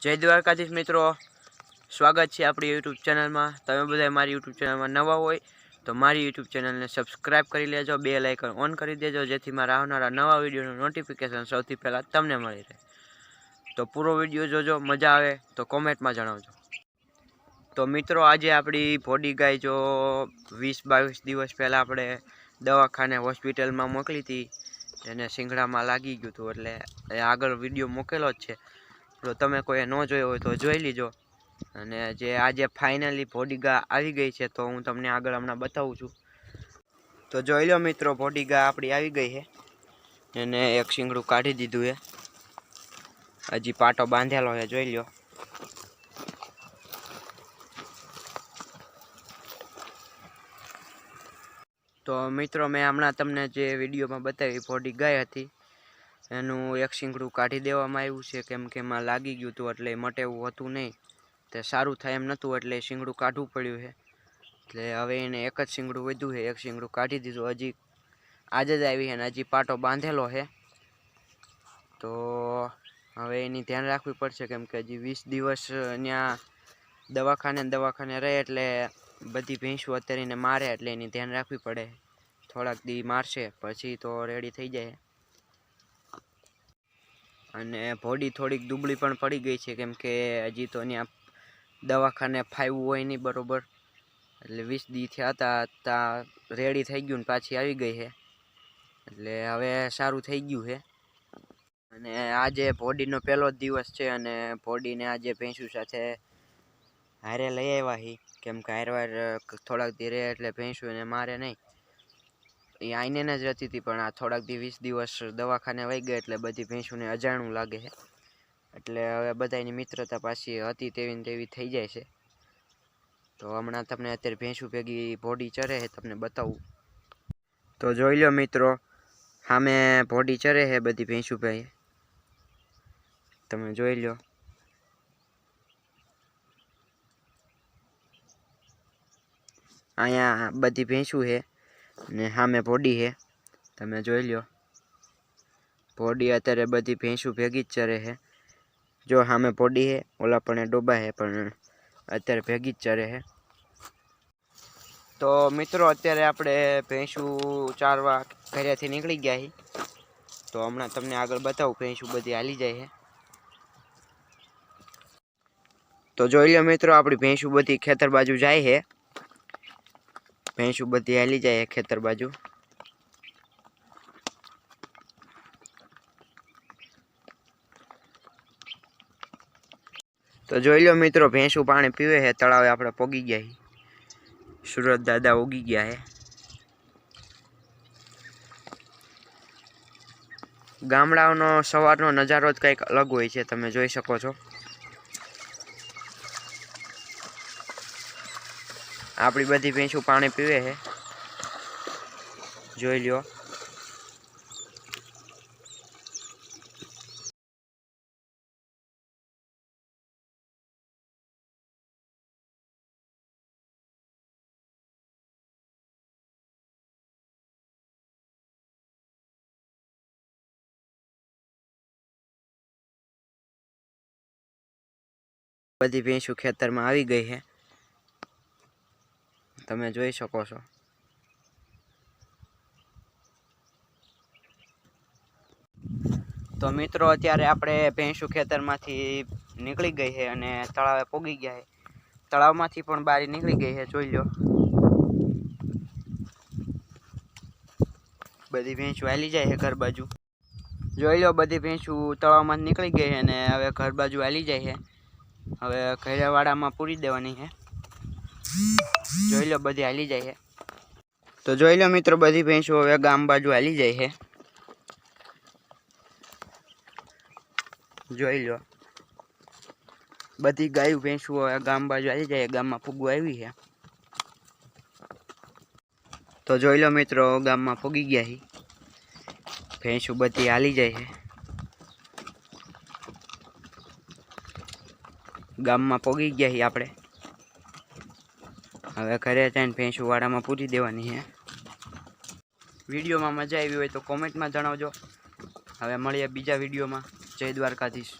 जय द्वारकाधीश मित्रों, स्वागत है अपनी यूट्यूब चैनल में। तमे बधाय मारी यूट्यूब चैनल में नवा होय तो मारी यूट्यूब चैनल ने सब्सक्राइब कर लेजो, बेल आइकन ऑन कर देजो, जेथी मारा आवनारा नवा विडियोનું नोटिफिकेशन सौथी पहला तमने मळी रहे। तो पूरो विडियो जोजो, मजा आवे तो कॉमेंट में जणावजो। तो मित्रों, आज अपनी भोडी गाय जो 20-22 दिवस पहला अपने दवाखाने होस्पिटल में मोकली थी, जेने सींगड़ा में लागी गयुं हतुं, एटले आगळ विडियो मोकेलो ज छे। तो तमे कोई न जोयो होय तो जोई लीजो। अने जे आज फाइनली भोडिगा आवी गई है तो हूँ तमने आगळ हमणां बतावुं छुं। तो जोई लो मित्रों, भोडिगा आपणी आवी गई है। एने एक सींगड़ुं काढी दीधुं है, हजी पाटो बांधेलो है, जोई लो। तो मित्रों, मैं हमणां तमने जे विडियो में बतावी भोडी गाय हती एनुं एक सींगड़ुं काढी देवामां आव्युं छे, केम के एमां लागी गयुं हतुं एटले मटे एवुं हतुं नहीं, ते सारूं थाय एम नतुं एटले सींगड़ुं काढवुं पड्युं है। एटले हवे एने एक ज सींगड़ुं वध्युं है, एक सींगड़ुं काढी दीधुं, हजी आज ज आवी है, हजी पाटो बांधेलो है। तो हवे एनी ध्यान राखवी पड़शे, केम के हजी 20 दिवस न्या दवाखाने रहे एटले बधी भैंसुं अत्यारे एने मारे, एटले एनी ध्यान राखवी पड़े। थोड़ाक दी मारशे पछी तो रेडी थई जाय। अने भोडी थोड़ीक दुबળી पण पड़ी गई है, केम के हजी तो न्या दवाखाने फाव्युं होय नहीं बरोबर, एटले 20 दी थया हता ता रेडी थई गयुं ने पाછી आवी गई है, एटले हवे सारूं थई गयुं है। अने आजे भोडीनो पहेलो दिवस छे अने भोडीने आजे भैंसुं साथे हारे लई आव्या ही, केम के हारवार थोड़ाक दी रहे एटले भैंसुं एने मारे नहीं। ए आईने न ज रहती थी, पण आ थोड़ाक दी 20 दिवस दवाखाने वही गई एटले बधी भैंसुंने अजाणुं लागे है, एटले हवे बधायनी मित्रता पाછી हती तेवी ने तेवी थई जाय छे। तो हमणां तमने अत्यारे भैंसुं भेगी भोडी चरे है, तमने बतावुं। तो जोई लो मित्रों, सामे भोडी चरे है बधी भैंसुं भाई, तमे जोई लो। अहींया बधी भैंसुं है ने सामे भोडी है, तमे जोई लो। भोडी अत्यारे बधी भैंसुं भेगी ज चरे है। जो सामे भोडी है, ओला पण डोबा है, पण अत्यारे भेगी ज चरे है। तो मित्रों, अत्यारे आपणे भैंसुं चारवा घरेथी निकળી ગયા ही। तो हमणां तमने आगळ बतावुं, भैंसुं बधी हाली जाय है। तो जोई लो मित्रों, आपणी भैंसुं बधी खेतर बाजू जाय है। भैंसुं बधी हाली जाय है खेतर बाजू। तो जोई लो मित्रों, भैंसुं पाणी पीवे है। तळावे आपणे पोगी गया ही, सूरज दादा उगी गया है। गामडानो सवारनो नजारो ज कंईक अलग होय छे, तमे जोई शको छो। आपणी बधी भैंसुं पाणी पीवे है, जोई लो। बधी भैंसुं खेतर में आवी गई है, तमे जोई शको छो। तो मित्रों, अत्यारे आपणे भैंसुं खेतरमांथी निकળી गई है अने तळावे पोगी गया है। तळावमांथी पण बारी निकળી गई है, जोई लो। बधी भैंसुं हाली जाय है घर बाजू। जोई लो, बधी भैंसुं तळावमांथी निकળી गई है अने हवे घर बाजू हाली जाय है। हवे घरेवाड़ामां पूरी देवानी है। जोई लो, बधी हाली जाय है। तो जोई लो मित्रों, बधी भैंसुं हवे गाम बाजू हाली जाय है। जोई लो, बधी गायूं भैंसुं हवे गाम बाजू हाली जाय है, गाममां फूगवा आवी है। तो जोई लो मित्रों, गाममां फूगी गया ही, भैंसुं बधी हाली जाय है। गाममां पोगी गया ही आपणे। हवे घरे जईने भैंसुं वाड़ामां पूरी देवानी है। विडियो में मजा आई होय तो कॉमेंट में जणावजो। हवे मळीए बीजा विडियो में। जय द्वारकाधीश।